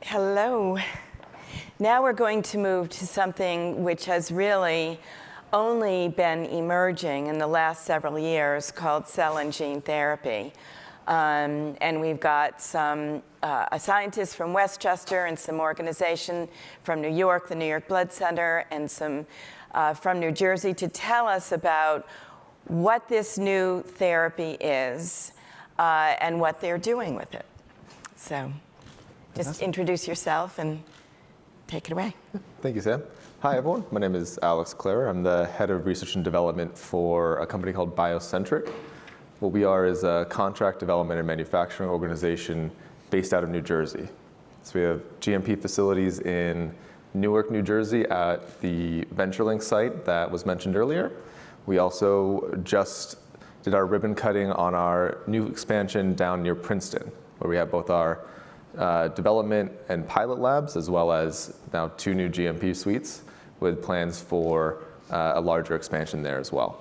Hello. Now we're going to move to something which has really only been emerging in the last several years called cell and gene therapy. And we've got some a scientist from Westchester and some organization from New York, the New York Blood Center, and some from New Jersey to tell us about what this new therapy is and what they're doing with it. So just introduce yourself and take it away. Thank you, Sam. Hi, everyone. My name is Klarer. I'm the head of research and development for a company called BioCentriq. What we are is a contract development and manufacturing organization based out of New Jersey. So we have GMP facilities in Newark, New Jersey at the VentureLink site that was mentioned earlier. We also just did our ribbon cutting on our new expansion down near Princeton, where we have both our development and pilot labs, as well as now 2 new GMP suites with plans for a larger expansion there as well.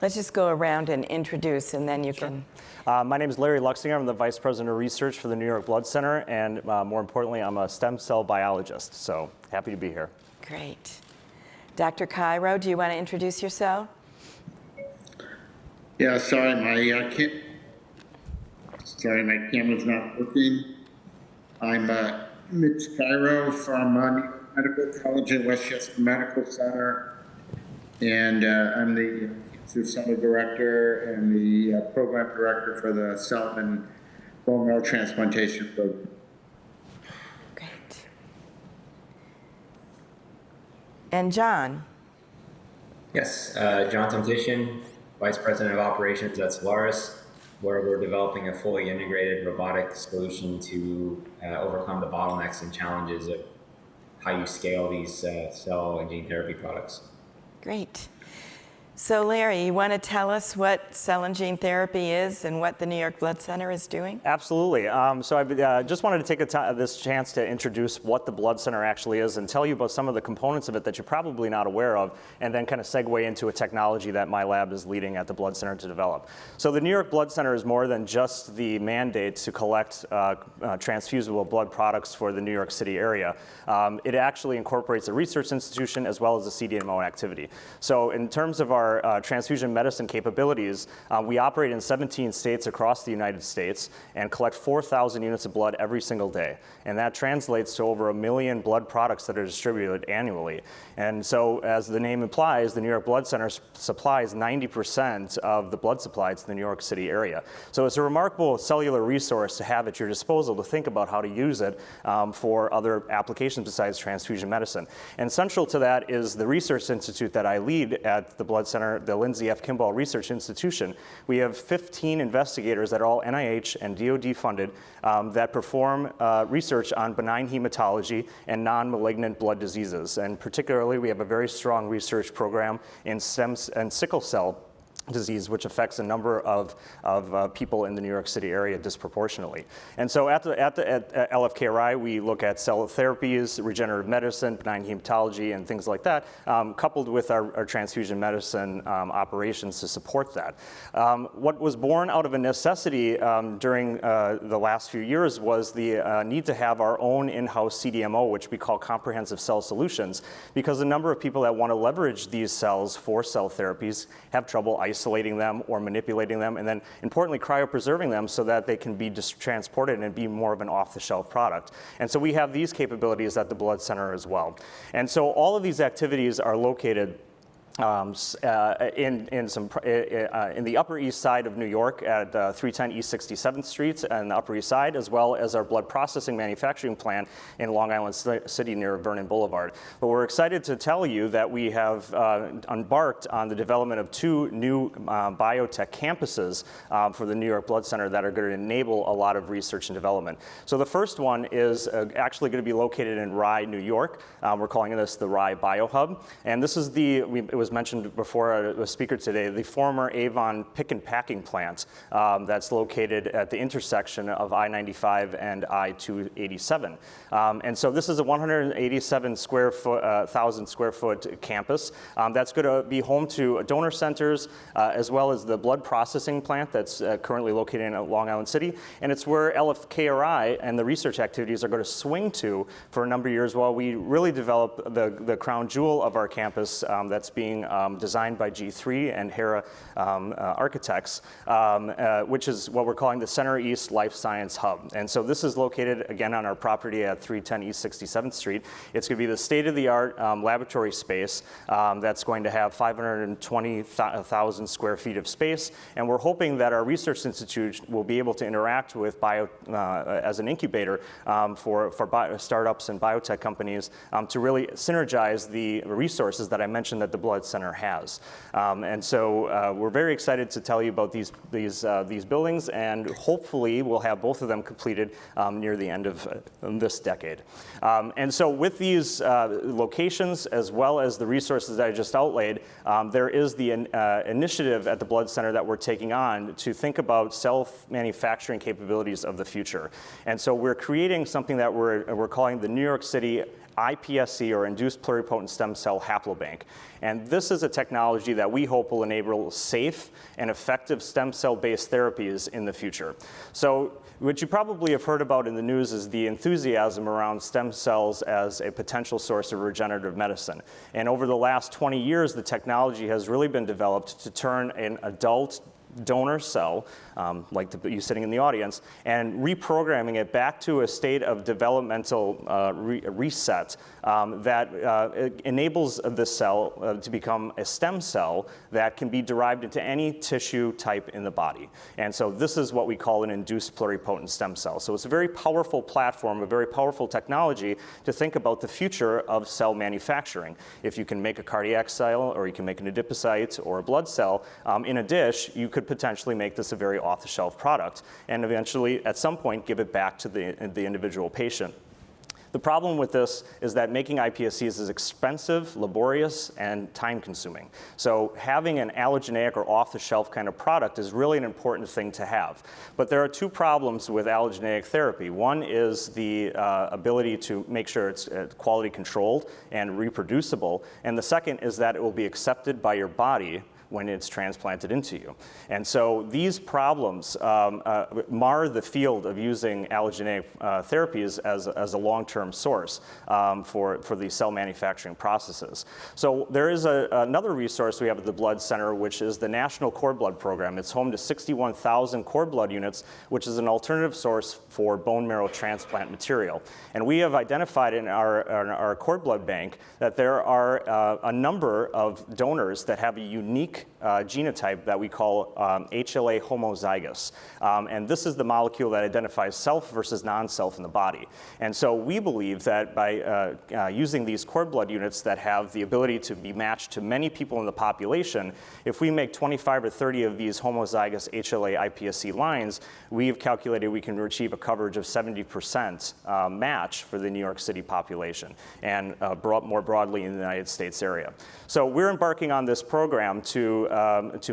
Let's just go around and introduce, and then you can. My name is Larry Luchsinger. I'm the Vice President of Research for the New York Blood Center, and more importantly, I'm a stem cell biologist, so happy to be here. Great. Dr. Cairo, do you want to introduce yourself? Yeah, sorry, my camera's not working. I'm Mitch Cairo from Medical College at Westchester Medical Center, and I'm the Cancer Center Director and the Program Director for the Cell and Bone Marrow Transplantation Program. Great. And John? Yes, John Tomtishen, Vice President of Operations at Cellares, where we're developing a fully integrated robotic solution to overcome the bottlenecks and challenges of how you scale these cell and gene therapy products. Great. So Larry, you want to tell us what cell and gene therapy is and what the New York Blood Center is doing? Absolutely. So I just wanted to take this chance to introduce what the Blood Center actually is and tell you about some of the components of it that you're probably not aware of, and then kind of segue into a technology that my lab is leading at the Blood Center to develop. So the New York Blood Center is more than just the mandate to collect transfusible blood products for the New York City area. It actually incorporates a research institution as well as a CDMO activity. So in terms of our transfusion medicine capabilities, we operate in 17 states across the United States and collect 4,000 units of blood every single day. And that translates to over 1 million blood products that are distributed annually. And so, as the name implies, the New York Blood Center supplies 90% of the blood supply to the New York City area. So it's a remarkable cellular resource to have at your disposal to think about how to use it for other applications besides transfusion medicine. And central to that is the research institute that I lead at the Blood Center, the Lindsley Kimball Research Institution. We have 15 investigators that are all NIH and DoD funded that perform research on benign hematology and non-malignant blood diseases. And particularly, we have a very strong research program in stem and sickle cell disease, which affects a number of people in the New York City area disproportionately. And so at LFKRI, we look at cell therapies, regenerative medicine, benign hematology, and things like that, coupled with our transfusion medicine operations to support that. What was born out of a necessity during the last few years was the need to have our own in-house CDMO, which we call Comprehensive Cell Solutions, because a number of people that want to leverage these cells for cell therapies have trouble isolating them or manipulating them, and then importantly cryopreserving them so that they can be transported and be more of an off-the-shelf product. And so we have these capabilities at the Blood Center as well. And so all of these activities are located in the Upper East Side of New York at 310 East 67th Street and the Upper East Side, as well as our blood processing manufacturing plant in Long Island City near Vernon Boulevard. But we're excited to tell you that we have embarked on the development of 2 new biotech campuses for the New York Blood Center that are going to enable a lot of research and development. So the first one is actually going to be located in Rye, New York. We're calling this the Rye BioHub, and this is it was was mentioned before a speaker today, the former Avon pick and packing plant that's located at the intersection of I-95 and I-287. And so this is a 187,000 square foot campus that's going to be home to donor centers as well as the blood processing plant that's currently located in Long Island City. And it's where LFKRI and the research activities are going to swing to for a number of years while we really develop the crown jewel of our campus that's being designed by G3 and Hera Architects, which is what we're calling the Center East Life Science Hub. And so this is located, again, on our property at 310 East 67th Street. It's going to be the state-of-the-art laboratory space that's going to have 520,000 square feet of space. And we're hoping that our research institute will be able to interact with as an incubator for startups and biotech companies to really synergize the resources that I mentioned that the Blood Center has. And so we're very excited to tell you about these buildings, and hopefully we'll have both of them completed near the end of this decade. And so with these locations, as well as the resources that I just outlaid, there is the initiative at the Blood Center that we're taking on to think about self-manufacturing capabilities of the future. And so we're creating something that we're calling the New York City iPSC, or Induced Pluripotent Stem Cell Haplobank. And this is a technology that we hope will enable safe and effective stem cell-based therapies in the future. So what you probably have heard about in the news is the enthusiasm around stem cells as a potential source of regenerative medicine. And over the last 20 years, the technology has really been developed to turn an adult donor cell, like you sitting in the audience, and reprogramming it back to a state of developmental reset that enables the cell to become a stem cell that can be derived into any tissue type in the body. And so this is what we call an induced pluripotent stem cell. So it's a very powerful platform, a very powerful technology to think about the future of cell manufacturing. If you can make a cardiac cell, or you can make an adipocyte or a blood cell in a dish, you could potentially make this a very off-the-shelf product and eventually at some point give it back to the individual patient. The problem with this is that making iPSCs is expensive, laborious, and time-consuming. So having an allogeneic or off-the-shelf kind of product is really an important thing to have. But there are two problems with allogeneic therapy. One is the ability to make sure it's quality controlled and reproducible. And the second is that it will be accepted by your body when it's transplanted into you. And so these problems mar the field of using allogeneic therapies as a long-term source for the cell manufacturing processes. So there is another resource we have at the Blood Center, which is the National Cord Blood Program. It's home to 61,000 cord blood units, which is an alternative source for bone marrow transplant material. And we have identified in our cord blood bank that there are a number of donors that have a unique genotype that we call HLA homozygous. And this is the molecule that identifies self versus non-self in the body. And so we believe that by using these cord blood units that have the ability to be matched to many people in the population, if we make 25 or 30 of these homozygous HLA iPSC lines, we've calculated we can achieve a coverage of 70% match for the New York City population and more broadly in the United States area. So we're embarking on this program to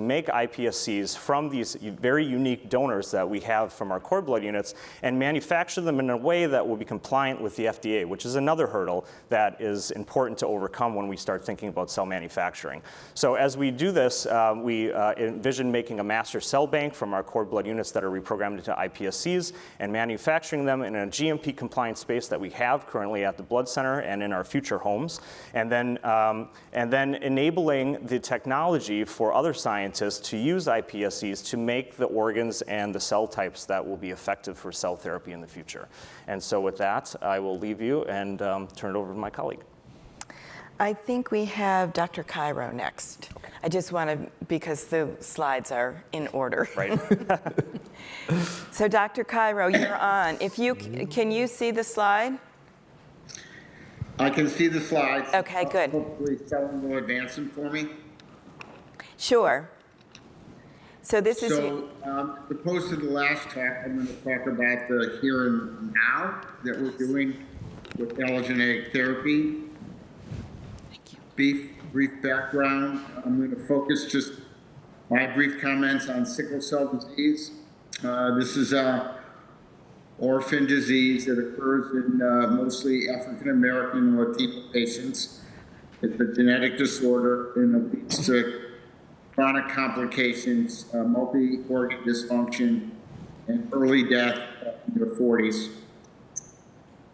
make iPSCs from these very unique donors that we have from our cord blood units and manufacture them in a way that will be compliant with the FDA, which is another hurdle that is important to overcome when we start thinking about cell manufacturing. So as we do this, we envision making a master cell bank from our cord blood units that are reprogrammed into iPSCs and manufacturing them in a GMP compliant space that we have currently at the Blood Center and in our future homes, and then enabling the technology for other scientists to use iPSCs to make the organs and the cell types that will be effective for cell therapy in the future. And so with that, I will leave you and turn it over to my colleague. I think we have Dr. Cairo next. Okay. I just want to, because the slides are in order. Right. So Dr. Cairo, you're on. Can you see the slide? I can see the slides. Okay, good. Hopefully someone will advance them for me. Sure. So this is... So, as opposed to the last talk, I'm going to talk about the here and now that we're doing with allogeneic therapy. Thank you. brief background. I'm going to focus just my brief comments on sickle cell disease. This is an orphan disease that occurs in mostly African American and Latino patients. It's a genetic disorder and it leads to chronic complications, multi-organ dysfunction, and early death in their 40s.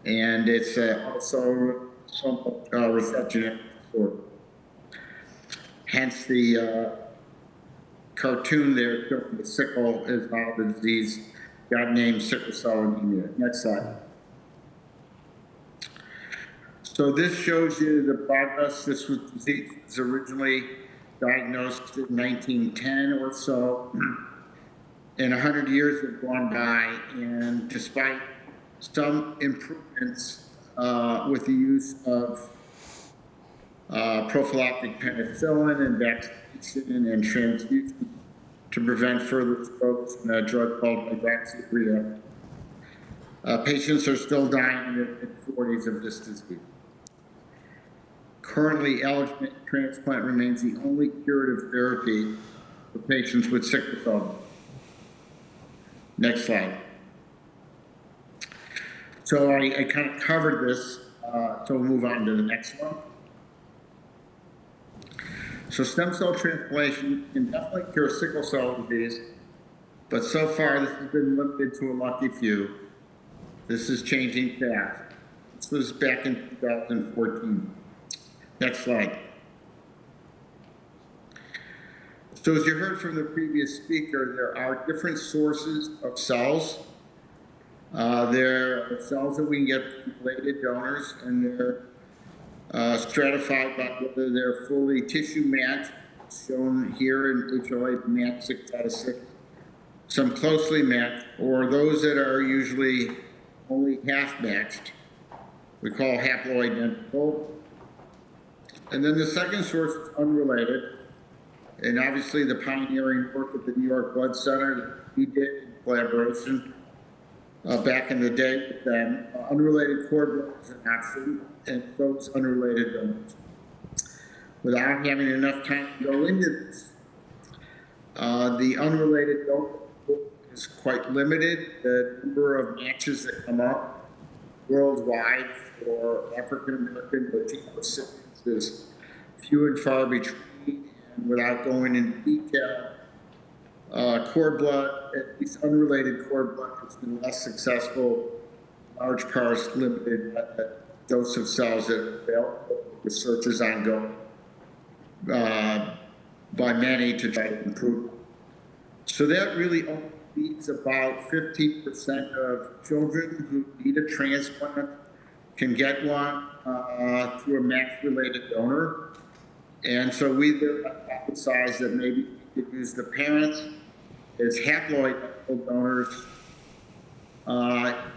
And it's also somewhat receptive disorder. Hence the cartoon there showing the sickle is how the disease got named sickle cell anemia. Next slide. So this shows you the progress. This disease was originally diagnosed in 1910 or so. And 100 years have gone by, and despite some improvements with the use of prophylactic penicillin and vaccination and transfusion to prevent further strokes and a drug called hydroxyurea, patients are still dying in their mid-40s of this disease. Currently, allogeneic transplant remains the only curative therapy for patients with sickle cell. Next slide. So I kind of covered this, so we'll move on to the next one. So stem cell transplantation can definitely cure sickle cell disease, but so far this has been limited to a lucky few. This is changing fast. This was back in 2014. Next slide. So as you heard from the previous speaker, there are different sources of cells. There are cells that we can get from related donors, and they're stratified by whether they're fully tissue matched, shown here in HLA match 6 out of 6, some closely matched, or those that are usually only half matched, we call haploidentical. And then the second source is unrelated, and obviously the pioneering work at the New York Blood Center that we did in collaboration back in the day with them. Unrelated cord blood is an option, and those unrelated donors. Without having enough time to go into this, the unrelated donor is quite limited. The number of matches that come up worldwide for African American Latino recipients is few and far between. And without going into detail, cord blood, at least unrelated cord blood, has been less successful, large parts limited by the dose of cells that are available. Research is ongoing by many to try to improve. So that really only leaves about 15% of children who need a transplant can get one through a match-related donor. And so we hypothesize that maybe we could use the parents as haploid donors,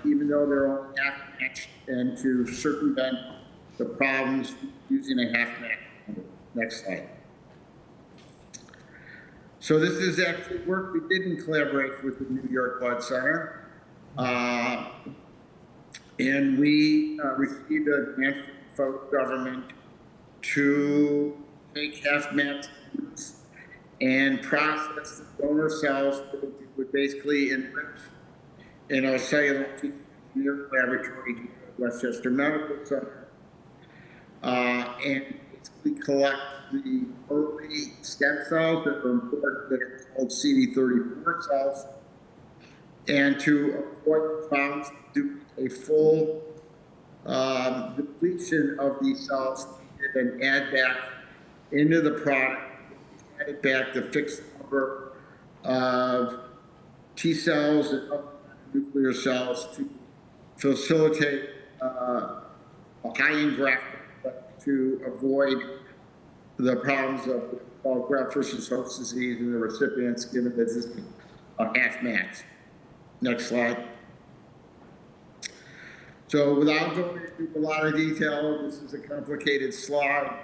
even though they're only half matched, and to circumvent the problems using a half match. Next slide. So this is actually work we did in collaboration with the New York Blood Center. And we received a grant from the government to take half-matched groups and process the donor cells that we would basically enrich in our cellular engineering laboratory here at Westchester Medical Center, and basically collect the early stem cells that are important, that are called CD34 cells, and to avoid problems, do a full depletion of these cells and add back into the product, add it back to fixed number of T cells and other nuclear cells to facilitate a high engraftment, to avoid the problems of graft versus host disease in the recipients given that this is a half match. Next slide. So without going into a lot of detail, this is a complicated slide.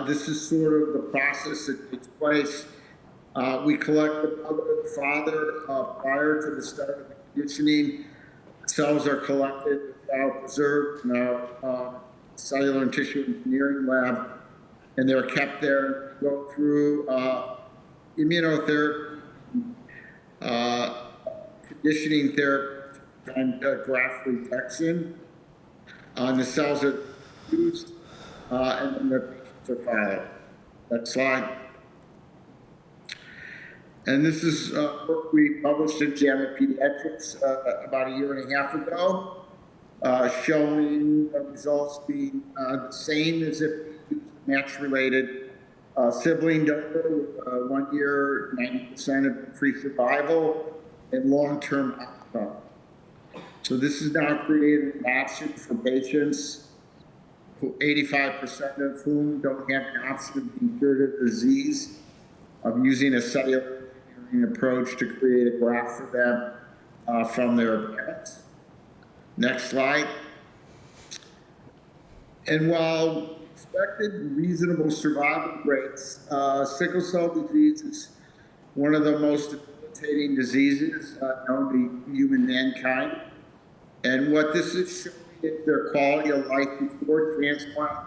This is sort of the process that takes place. We collect the mother and father prior to the start of the conditioning. Cells are collected, preserved in our cellular and tissue engineering lab. and they're kept there, go through immunotherapy, conditioning therapy, and graft rejection. The cells are fused, and then the patients are followed. Next slide. And this is work we published in JAMA Pediatrics about a year and a half ago, showing results being the same as if we used match-related sibling donor with 1 year, 90% of free survival, and long-term outcome. So this has now created an option for patients, 85% of whom don't have an option of being cured of disease, of using a cellular engineering approach to create a graft for them from their parents. Next slide. And while expected reasonable survival rates, sickle cell disease is one of the most debilitating diseases known to human mankind. And what this is showing is their quality of life before transplant.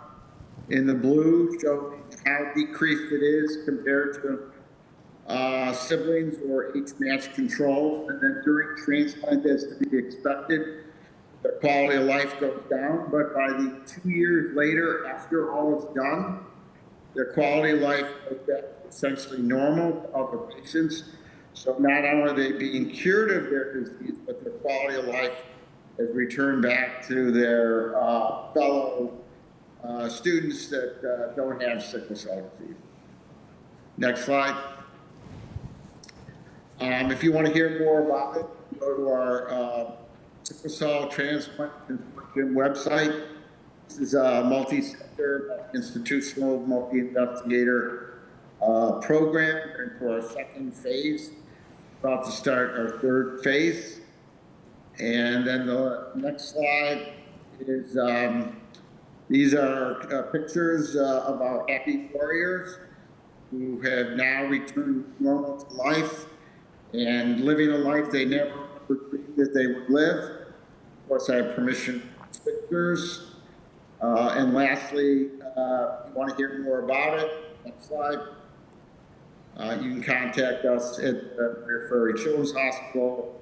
In the blue, showing how decreased it is compared to siblings or age-matched controls. And then during transplant, as to be expected, the quality of life goes down. But by the 2 years later, after all is done, their quality of life goes back to essentially normal to other patients. So not only are they being cured of their disease, but their quality of life has returned back to their fellow students that don't have sickle cell disease. Next slide. If you want to hear more about it, go to our sickle cell transplant consortium website. This is a multi-center, institutional, multi-investigator program. We're into our second phase, about to start our third phase. And then the next slide is, these are pictures of our happy warriors who have now returned normal to life and living a life they never dreamed that they would live. Of course, I have permission to take pictures. And lastly, if you want to hear more about it, next slide. You can contact us at the Fareri Children's Hospital.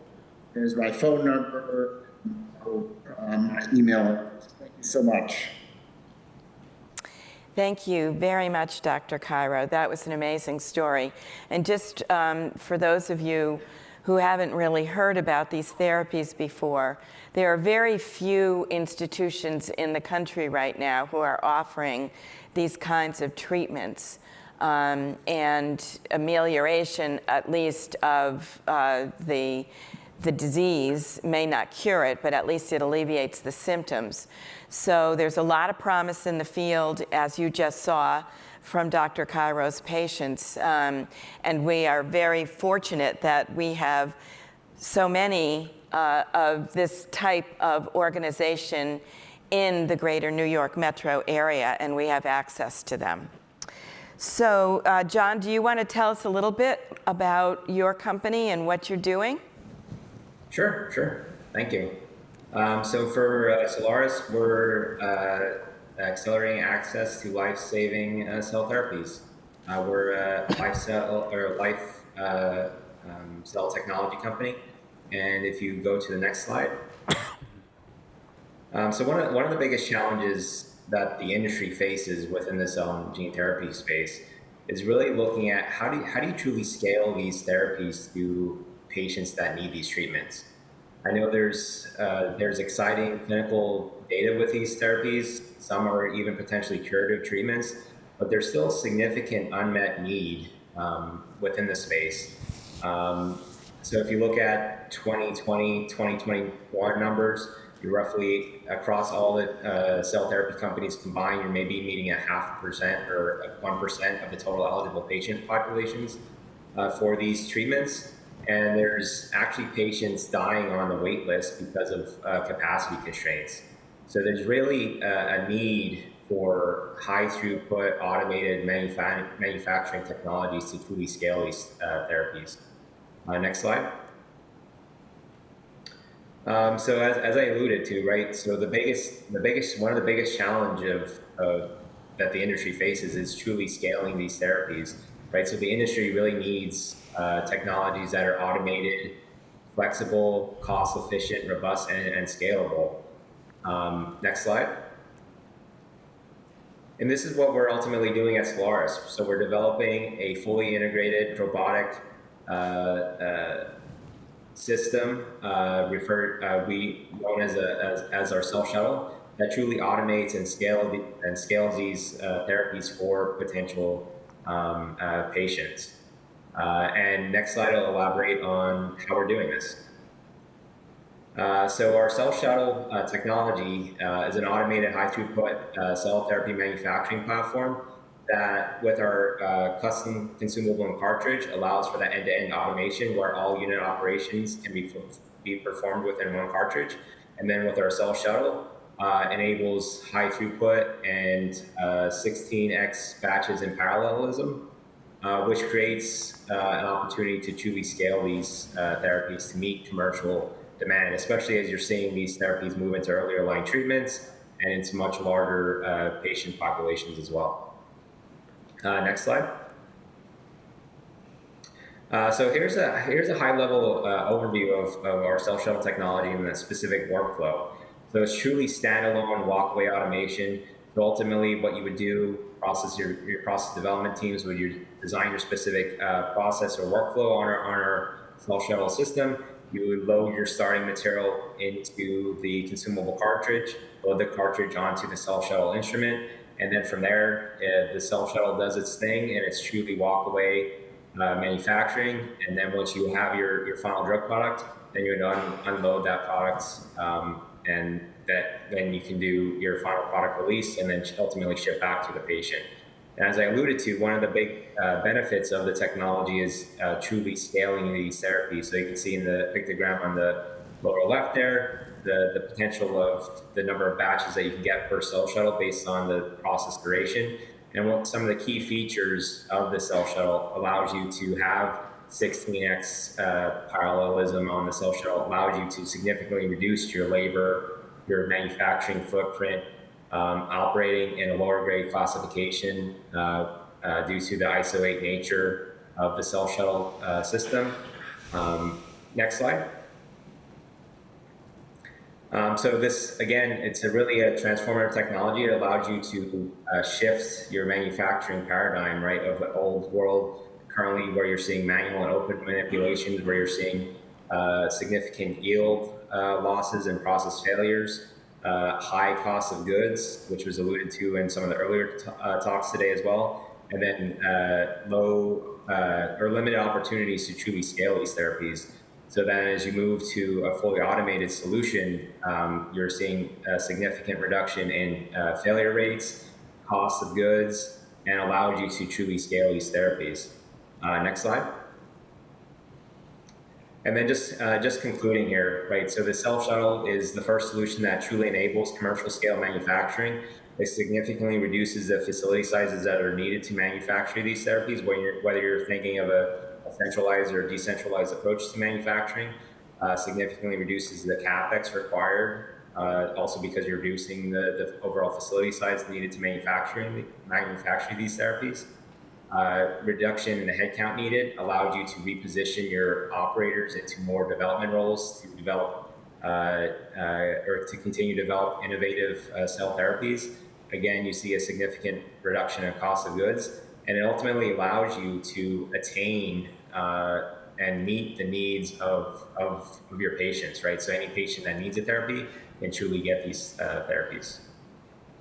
Here's my phone number, my email address. Thank you so much. Thank you very much, Dr. Cairo. That was an amazing story. And just for those of you who haven't really heard about these therapies before, there are very few institutions in the country right now who are offering these kinds of treatments. And amelioration, at least, of the disease may not cure it, but at least it alleviates the symptoms. So there's a lot of promise in the field, as you just saw from Dr. Cairo's patients. And we are very fortunate that we have so many of this type of organization in the greater New York metro area, and we have access to them. So, John, do you want to tell us a little bit about your company and what you're doing? Sure. Thank you. So for Cellares, we're accelerating access to life-saving cell therapies. We're a cell technology company. And if you go to the next slide. So one of the biggest challenges that the industry faces within the cell and gene therapy space is really looking at how do you truly scale these therapies to patients that need these treatments. I know there's exciting clinical data with these therapies. Some are even potentially curative treatments, but there's still significant unmet need within the space. So if you look at 2020, 2021 numbers, you're roughly across all the cell therapy companies combined, you're maybe meeting 0.5% or 1% of the total eligible patient populations for these treatments. And there's actually patients dying on the wait list because of capacity constraints. So there's really a need for high throughput automated manufacturing technologies to truly scale these therapies. Next slide. So as I alluded to, right? So one of the biggest challenge of that the industry faces is truly scaling these therapies, right? So the industry really needs technologies that are automated, flexible, cost-efficient, robust, and scalable. Next slide. And this is what we're ultimately doing at Cellares. So we're developing a fully integrated robotic system, we known as our cell shuttle, that truly automates and scales these therapies for potential patients. And next slide, I'll elaborate on how we're doing this. So our cell shuttle technology is an automated high-throughput cell therapy manufacturing platform that, with our custom consumable and cartridge, allows for that end-to-end automation where all unit operations can be performed within one cartridge. And then with our cell shuttle, enables high throughput and 16x batches in parallelism, which creates an opportunity to truly scale these therapies to meet commercial demand, especially as you're seeing these therapies move into earlier line treatments and into much larger patient populations as well. Next slide. So here's a high-level overview of our cell shuttle technology and the specific workflow. So it's truly standalone walkway automation. So ultimately, what you would do, your process development teams would design your specific process or workflow on our cell shuttle system. You would load your starting material into the consumable cartridge, load the cartridge onto the cell shuttle instrument, and then from there, the cell shuttle does its thing, and it's truly walk-away manufacturing. And then once you have your final drug product, then you would unload that product, and then you can do your final product release and then ultimately ship back to the patient. And as I alluded to, one of the big benefits of the technology is truly scaling these therapies. So you can see in the pictogram on the lower left there, the potential of the number of batches that you can get per cell shuttle based on the process duration. And what some of the key features of the cell shuttle allows you to have 16x parallelism on the cell shuttle, allows you to significantly reduce your labor, your manufacturing footprint, operating in a lower grade classification due to the ISO 8 nature of the cell shuttle system. Next slide. So this, again, it's really a transformative technology. It allows you to shift your manufacturing paradigm, right, of the old world currently where you're seeing manual and open manipulations, where you're seeing significant yield losses and process failures, high cost of goods, which was alluded to in some of the earlier talks today as well, and then low or limited opportunities to truly scale these therapies. So then as you move to a fully automated solution, you're seeing a significant reduction in failure rates, cost of goods, and allows you to truly scale these therapies. Next slide. And then just concluding here, right? So the cell shuttle is the first solution that truly enables commercial scale manufacturing. It significantly reduces the facility sizes that are needed to manufacture these therapies, whether you're thinking of a centralized or decentralized approach to manufacturing. Significantly reduces the CapEx required, also because you're reducing the overall facility size needed to manufacture these therapies. Reduction in the headcount needed allowed you to reposition your operators into more development roles to develop or to continue to develop innovative cell therapies. Again, you see a significant reduction in cost of goods, and it ultimately allows you to attain and meet the needs of your patients, right? So any patient that needs a therapy can truly get these therapies.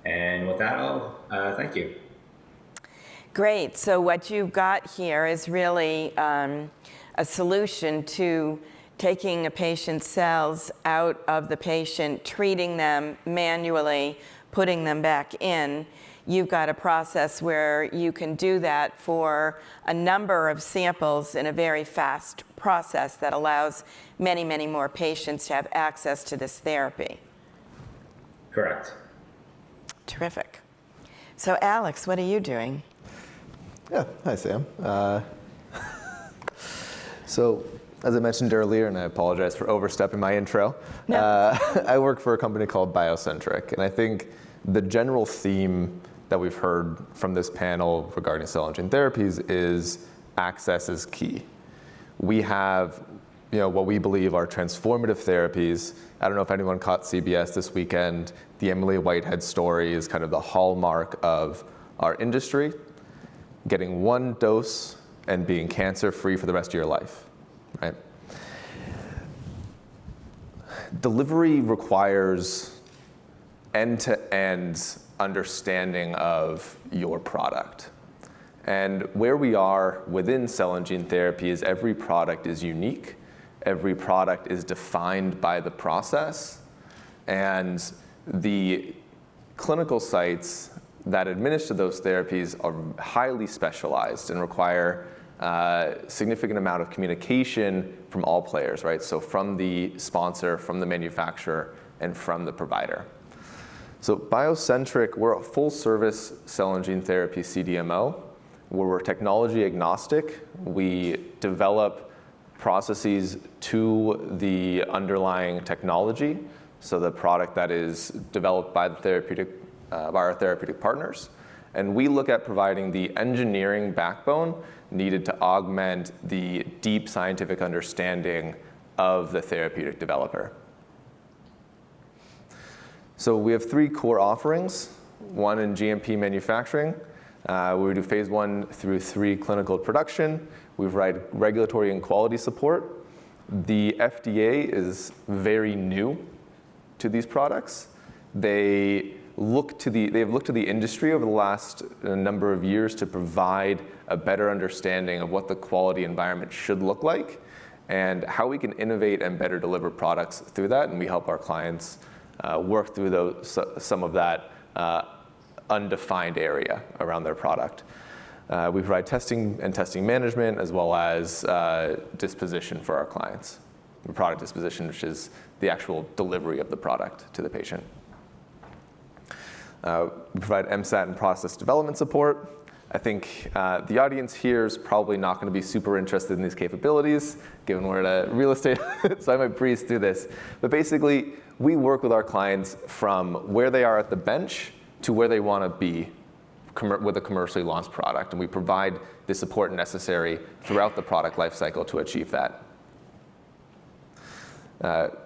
And with that, I'll thank you. Great. So what you've got here is really a solution to taking a patient's cells out of the patient, treating them manually, putting them back in. You've got a process where you can do that for a number of samples in a very fast process that allows many, many more patients to have access to this therapy. Correct. Terrific. So Alex, what are you doing? Yeah, hi Sam. So as I mentioned earlier, and I apologize for overstepping my intro, I work for a company called BioCentriq, and I think the general theme that we've heard from this panel regarding cell and gene therapies is access is key. We have what we believe are transformative therapies. I don't know if anyone caught CBS this weekend. The Emily Whitehead story is kind of the hallmark of our industry. Getting one dose and being cancer-free for the rest of your life, right? Delivery requires end-to-end understanding of your product. And where we are within cell and gene therapy is every product is unique. Every product is defined by the process. And the clinical sites that administer those therapies are highly specialized and require a significant amount of communication from all players, right? So from the sponsor, from the manufacturer, and from the provider. So BioCentriq, we're a full-service cell and gene therapy CDMO, where we're technology agnostic. We develop processes to the underlying technology, so the product that is developed by the by our therapeutic partners. And we look at providing the engineering backbone needed to augment the deep scientific understanding of the therapeutic developer. So we have 3 core offerings, one in GMP manufacturing, where we do phase 1 through 3 clinical production. We provide regulatory and quality support. The FDA is very new to these products. They've looked to the industry over the last number of years to provide a better understanding of what the quality environment should look like and how we can innovate and better deliver products through that. And we help our clients work through some of that undefined area around their product. We provide testing and testing management as well as disposition for our clients. The product disposition, which is the actual delivery of the product to the patient. We provide MSAT and process development support. I think the audience here is probably not going to be super interested in these capabilities, given we're at a real estate, so I might breeze through this. But basically, we work with our clients from where they are at the bench to where they want to be with a commercially launched product, and we provide the support necessary throughout the product lifecycle to achieve that.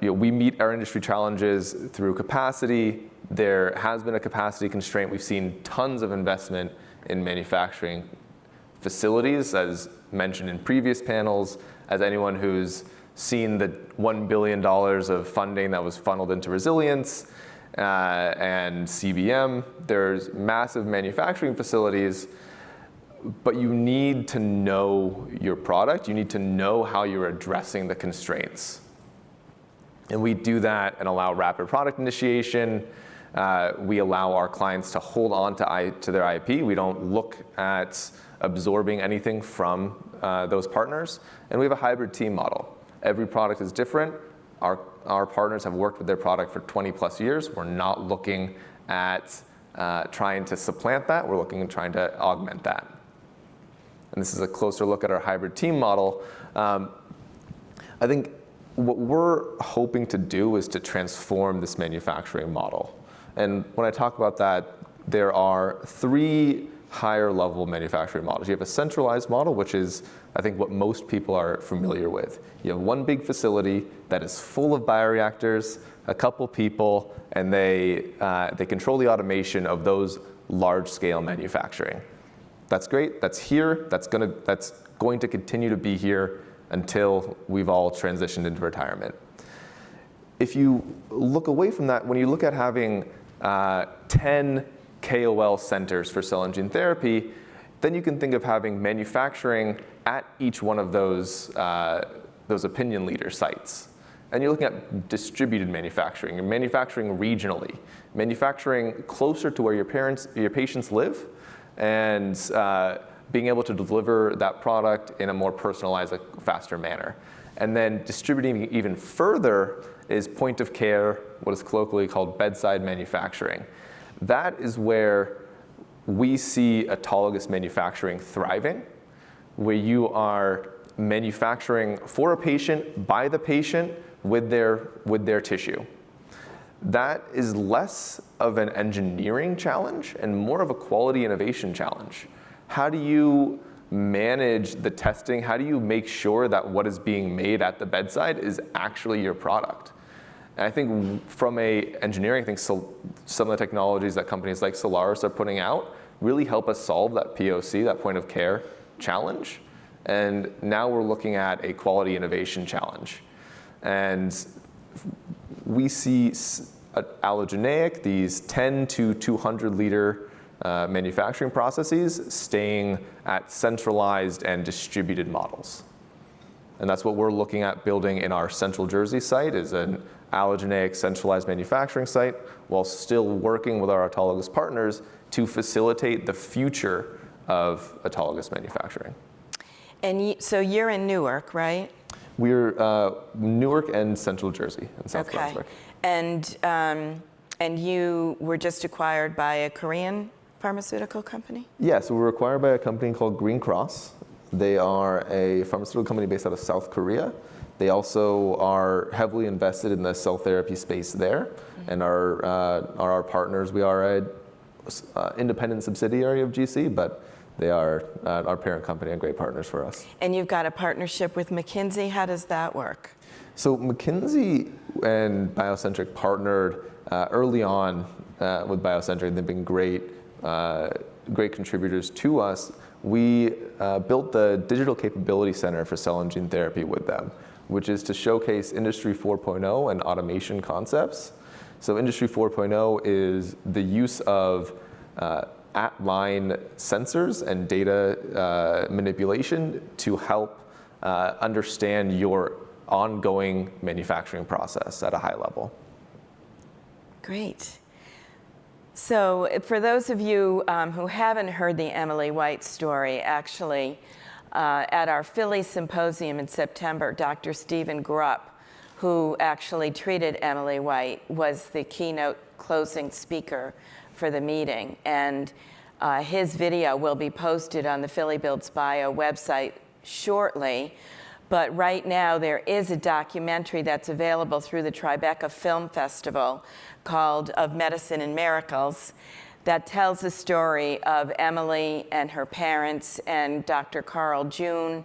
We meet our industry challenges through capacity. There has been a capacity constraint. We've seen tons of investment in manufacturing facilities, as mentioned in previous panels. As anyone who's seen the $1 billion of funding that was funneled into resilience and CBM, there's massive manufacturing facilities, but you need to know your product. You need to know how you're addressing the constraints. And we do that and allow rapid product initiation. We allow our clients to hold on to their IP. We don't look at absorbing anything from those partners. And we have a hybrid team model. Every product is different. Our partners have worked with their product for 20 plus years. We're not looking at trying to supplant that. We're looking at trying to augment that. And this is a closer look at our hybrid team model. I think what we're hoping to do is to transform this manufacturing model. And when I talk about that, there are 3 higher level manufacturing models. You have a centralized model, which is, I think, what most people are familiar with. You have one big facility that is full of bioreactors, a couple people, and they control the automation of those large scale manufacturing. That's great, that's here, that's going to continue to be here until we've all transitioned into retirement. If you look away from that, when you look at having 10 KOL centers for cell and gene therapy, then you can think of having manufacturing at each one of those opinion leader sites. And you're looking at distributed manufacturing. You're manufacturing regionally, manufacturing closer to where your patients live, and being able to deliver that product in a more personalized, faster manner. And then distributing even further is point of care, what is colloquially called bedside manufacturing. That is where we see autologous manufacturing thriving, where you are manufacturing for a patient, by the patient, with their tissue. that is less of an engineering challenge and more of a quality innovation challenge. How do you manage the testing? How do you make sure that what is being made at the bedside is actually your product? And I think from a engineering, I think some of the technologies that companies like Cellares are putting out really help us solve that POC, that point of care challenge. And now we're looking at a quality innovation challenge. And we see Allogeneic, these 10 to 200 liter manufacturing processes staying at centralized and distributed models. And that's what we're looking at building in our Central Jersey site, is an Allogeneic centralized manufacturing site, while still working with our autologous partners to facilitate the future of autologous manufacturing. And so you're in Newark, right? We're Newark and Central Jersey in South Brunswick. And you were just acquired by a Korean pharmaceutical company? Yeah, so we were acquired by a company called Green Cross. They are a pharmaceutical company based out of South Korea. They also are heavily invested in the cell therapy space there, and are our partners. We are an independent subsidiary of GC, but they are our parent company and great partners for us. And you've got a partnership with McKinsey. How does that work? So McKinsey and BioCentriq partnered early on with BioCentriq. They've been great contributors to us. We built the Digital Capability Center for Cell and Gene Therapy with them, which is to showcase Industry 4.0 and automation concepts. So Industry 4.0 is the use of at-line sensors and data manipulation to help understand your ongoing manufacturing process at a high level. Great. So for those of you who haven't heard the Emily White story, actually, at our Philly Symposium in September, Dr. Stephen Grupp, who actually treated Emily White, was the keynote closing speaker for the meeting. And his video will be posted on the Philly Builds Bio website shortly. But right now, there is a documentary that's available through the Tribeca Film Festival called Of Medicine and Miracles that tells the story of Emily and her parents and Dr. Carl June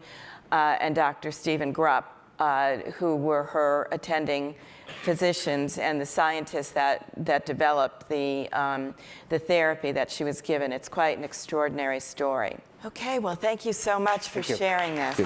and Dr. Stephen Grupp, who were her attending physicians and the scientists that developed the therapy that she was given. It's quite an extraordinary story. Okay, well, thank you so much for sharing this.